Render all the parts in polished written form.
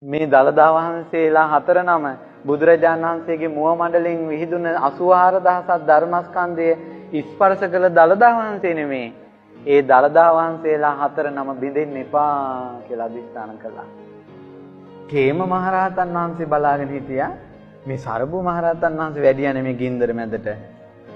මේ දළදා වහන්සේලා හතර නම බුදුරජාණන් වහන්සේගේ මුව මණ්ඩලෙන් විහිදුන 84000ක් ධර්මස්කන්ධය ස්පර්ශ කළ දළදා වහන්සේ නෙමේ. ඒ දළදා වහන්සේලා හතර නම බිඳෙන්න එපා කියලා අදිස්ථාන කළා. කේම මහරහතන් වහන්සේ බලාගෙන හිටියා මේ සරබු මහරහතන් වහන්සේ වැඩියනේ මේ ගින්දර මැදට.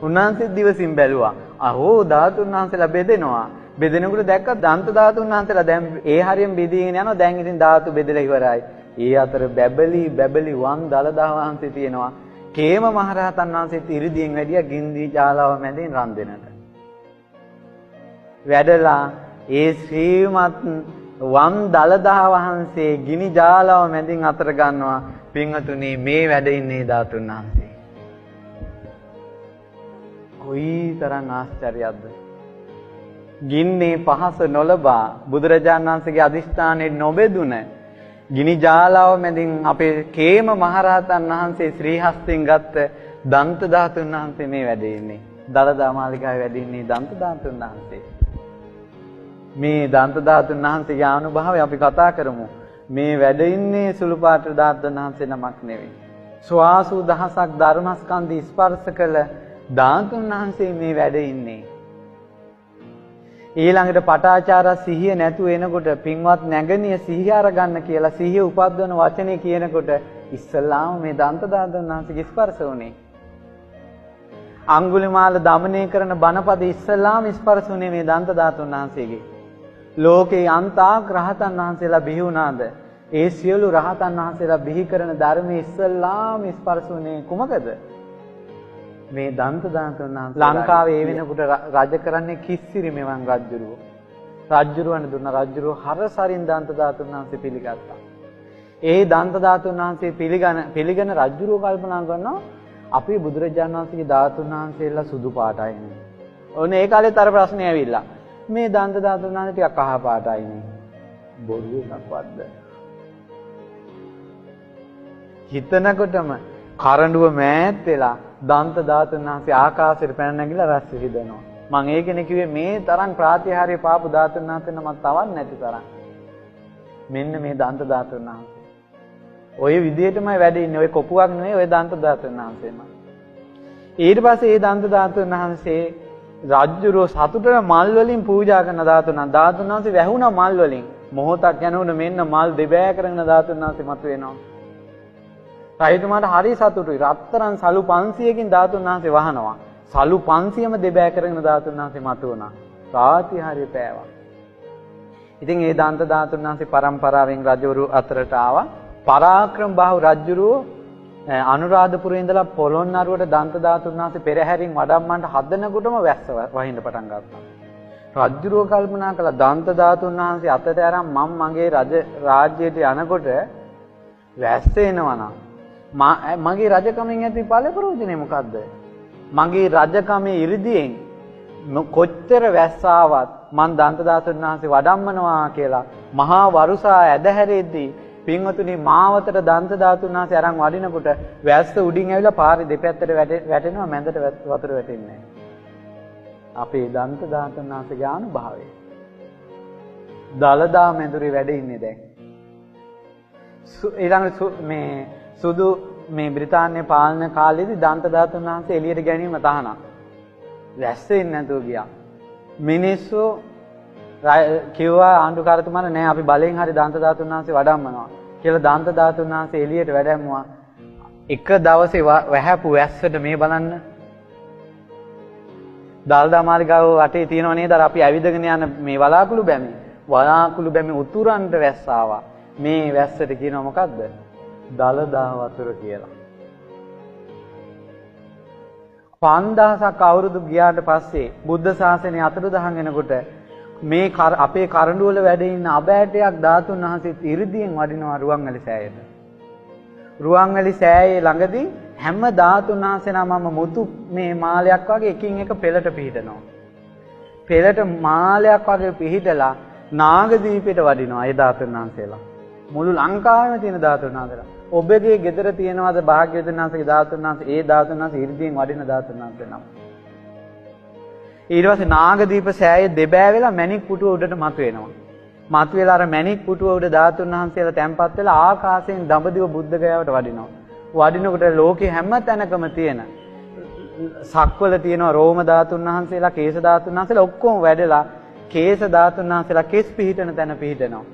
උන්වහන්සේ දිවසින් බැලුවා. අහෝ ධාතුන් වහන්සේලා බෙදෙනවා. බෙදෙනකොට දැක්ක දන්ත ධාතුන් වහන්සේලා දැන් ඒ හරියම බෙදීගෙන යනවා. දැන් ඉතින් ධාතු බෙදලා ඉවරයි. ඒ අතර බැබලි වන් දළදා වහන්සේ තියෙනවා. කේම මහරහතන් වහන්සේත් ඉරිදීන් වැඩියා ගින්දි ජාලාව මැදින් රන් දෙනට. වැඩලා ඒ ශ්‍රීමත් වන් දළදා වහන්සේ ගිනි ජාලාව මැදින් අතර ගන්නවා. පින්වතුනි මේ වැඩ ඉන්නේ ධාතුන් වහන්සේ. කොයිතරම් ආශ්චර්යයක්ද? ගින්නේ පහස නොලබා බුදුරජාණන් වහන්සේගේ අදිෂ්ඨානයේ නොබෙදුන ගිනි ජාලාව මැදින් අපේ කේම මහරහතන් වහන්සේ ශ්‍රී හස්තෙන් ගත්ත දන්ත ධාතුන් වහන්සේ මේ වැඩ ඉන්නේ. දළදා මාලිගාවේ වැඩ ඉන්නේ දන්ත ධාතුන් වහන්සේ. මේ දන්ත ධාතුන් වහන්සේගේ අනුභවය අපි කතා කරමු. මේ වැඩ ඉන්නේ සුළු පාට ධාතුන් වහන්සේ නමක් නෙවෙයි. ස්වාසු දහසක් ධර්මස්කන්ධ ස්පර්ශ කළ ධාතුන් වහන්සේ මේ වැඩ ඉන්නේ. ඊළඟට පටාචාර සිහිය නැතුව එනකොට පින්වත් නැගණිය සිහිය අරගන්න කියලා සිහිය උපද්දවන වචනේ කියනකොට ඉස්සල්ලාම මේ දන්ත ධාතුන් වහන්සේගේ ස්පර්ශ වුණේ. අඟුලිමාල දමනය කරන බණපද ඉස්සල්ලාම ස්පර්ශ වුණේ මේ දන්ත ධාතුන් වහන්සේගේ. ලෝකේ අන්තාක් රහතන් වහන්සේලා බිහි වුණාද? ඒ සියලු රහතන් වහන්සේලා බිහි කරන ධර්මයේ ඉස්සල්ලාම ස්පර්ශ වුණේ කුමකද? මේ දන්ත ධාතුන් වහන්සේ. ලංකාවේ ඒ වෙනකොට රජ කරන්නේ කිස්සිරි මෙවන් රජුරුව. රජුරුවන් දුන්න රජුරුව හරසරින් දන්ත ධාතුන් වහන්සේ පිළිගත්තා. ඒ දන්ත ධාතුන් වහන්සේ පිළිගෙන රජුරුව කල්පනා කරනවා අපි බුදුරජාණන් වහන්සේගේ ධාතුන් වහන්සේලා සුදු පාටයි නේ. ඔන්න ඒ කාලෙත් අර ප්‍රශ්නේ ඇවිල්ලා. මේ දන්ත ධාතුන් වහන්සේ ටිකක් කහ පාටයි නේ. බොරු එකක්වත්ද? හිතනකොටම කරඬුව මෑත් වෙලා දන්ත ධාතුන් වහන්සේ ආකාශයට පැන නැගිලා රැස් විහිදෙනවා. මම ඒකනේ කිව්වේ මේ තරම් ප්‍රාතිහාර්ය පාපු ධාතුන් වහන්සේ නමක් තවත් නැති තරම්. මෙන්න මේ දන්ත ධාතුන් වහන්සේ. ඔය විදිහටමයි වැඩ ඉන්නේ. ඔය කොපුවක් නෙවෙයි ඔය දන්ත ධාතුන් වහන්සේම. ඊට පස්සේ මේ දන්ත ධාතුන් වහන්සේ රජුරෝ සතුටට මල් වලින් පූජා කරන ධාතුන් වහන්සේ වැහුණා මල් වලින්. මොහොතක් යනකොට මෙන්න මල් දෙබෑ කරගෙන ධාතුන් වහන්සේ මතුවෙනවා. රජතුමාට හරි සතුටුයි. රත්තරන් සලු 500කින් ධාතුන් වහන්සේ වහනවා. සලු 500ම දෙබෑ කරගෙන ධාතුන් වහන්සේ මතුවුණා. ප්‍රාතිහාර්ය පෑවා. ඉතින් ඒ දන්ත ධාතුන් වහන්සේ පරම්පරාවෙන් රජවරු අතරට ආවා. පරාක්‍රම බාහු රජුරෝ අනුරාධපුරේ ඉඳලා පොළොන්නරුවට දන්ත ධාතුන් වහන්සේ පෙරහැරින් වඩම්මන්ට හදනකොටම වැස්ස වහින්න පටන් ගත්තා. රජුරෝ කල්පනා කළා දන්ත ධාතුන් වහන්සේ අතට අරන් මම මගේ රාජ්‍යයට යනකොට වැස්ස එනවනම් මගේ රජකමෙන් ඇති ඵල ප්‍රයෝජනේ මොකද්ද? මගේ රජකමේ ඉරිදීෙන් කොච්චර වැස්සාවත් මං දන්ත ධාතුන් වහන්සේ වඩම්මනවා කියලා මහා වරුසා ඇදහැරෙද්දී පින්වතුනි මාවතට දන්ත ධාතුන් වහන්සේ අරන් වඩිනකොට වැස්ස උඩින් ඇවිල්ලා පාරේ දෙපැත්තට වැටෙනවා මැදට වතුර වැටෙන්නේ නැහැ. අපේ දන්ත ධාතුන් වහන්සේගේ අනුභවය. දළදා මැදුරේ වැඩ ඉන්නේ දැන්. ඊළඟ මේ සුදු මේ බ්‍රිතාන්‍ය පාලන කාලේදී දන්ත ධාතුන් වහන්සේ එළියට ගැනීම තහනම්. වැස්සෙන්නේ නැතුව ගියා. මිනිස්සු කිව්වා ආණ්ඩුකාරතුමාට නෑ අපි බලෙන් හරි දන්ත ධාතුන් වහන්සේ වඩම්මනවා කියලා දන්ත ධාතුන් වහන්සේ එළියට වැඩැම්මුවා. එක දවසේ වැහැපු වැස්සට මේ බලන්න. දළදා මාලිගාව වටේ තියෙනව නේද අර අපි ඇවිදගෙන යන මේ වලාකුළු බැමි. වලාකුළු බැමි උතුරන්ට වැස්ස ආවා. මේ වැස්සට කියනවා මොකද්ද? දළදා වතුර කියලා. 5000ක් අවුරුදු ගියාට පස්සේ බුද්ධ ශාසනය අතුරුදහන් වෙනකොට මේ අපේ කරඬු වල වැඩ ඉන්න අබෑටයක් ධාතුන් වහන්සේ ඉරිදීන් වඩිනවා රුවන්වැලි සෑයට. රුවන්වැලි සෑයේ ළඟදී හැම ධාතුන් වහන්සේ නමම මුතු මේ මාලයක් වගේ එකින් එක පෙළට පිහිටනවා. පෙළට මාලයක් වගේ පිහිටලා නාගදීපයට වඩිනවා ඒ ධාතුන් වහන්සේලා. මුළු ලංකාවෙම තියෙන ධාතුන් වහන්සේලා. ඔබගේ ගෙදර තියෙනවද භාග්‍යවතුන් වහන්සේගේ ධාතුන් වහන්සේ? ඒ ධාතුන් වහන්සේ ඉරිදීන් වඩින ධාතුන් වහන්සේ නම. ඊට පස්සේ නාගදීප සෑයේ දෙබෑ වෙලා මණික් පුටුව උඩට මතුවෙනවා. මතුවලා අර මැණික් පුටුව උඩ ධාතුන් වහන්සේලා තැන්පත් වෙලා ආකාශයෙන් දඹදිව බුද්ධ ගයාවට වඩිනවා. වඩිනකොට ලෝකේ හැම තැනකම තියෙන සක්වල තියෙනවා රෝම ධාතුන් වහන්සේලා, කේශ ධාතුන් වහන්සේලා ඔක්කොම වැඩලා කේශ ධාතුන් වහන්සේලා කෙස් පිහිටන තැන පිහිටනවා.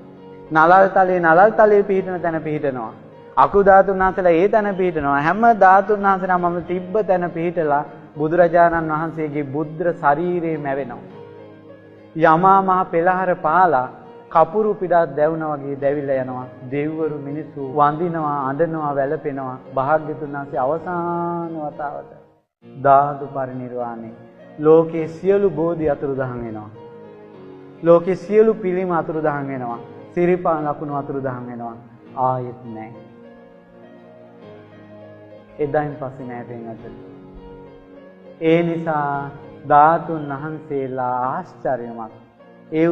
නලල් තලයේ පිහිටන තැන පිහිටනවා. අකු ධාතුන් වහන්සේලා ඒ තැන පිහිටනවා. හැම ධාතුන් වහන්සේලාම මම තිබ්බ තැන පිහිටලා බුදුරජාණන් වහන්සේගේ බුද්ධ ශරීරේ මැවෙනවා. යමා මහ පෙළහර පාලා කපුරු පිටක් දැවුනා වගේ දැවිලා යනවා. දෙවිවරු මිනිස්සු වඳිනවා, අඬනවා, වැළපෙනවා. භාග්‍යතුන් වහන්සේ අවසාන වතාවට ධාතු පරිනිර්වාණය. ලෝකේ සියලු බෝධි අතුරුදහන් වෙනවා. ලෝකේ සියලු පිළිම අතුරුදහන් වෙනවා. සිරිපා ලකුණු අතුරුදහන් වෙනවා. ආයෙත් නැහැ. එදායින් පස්සේ නැහැ පින්වත්නි. ඒ නිසා ධාතුන් වහන්සේලා ආශ්චර්යමත්. ඒ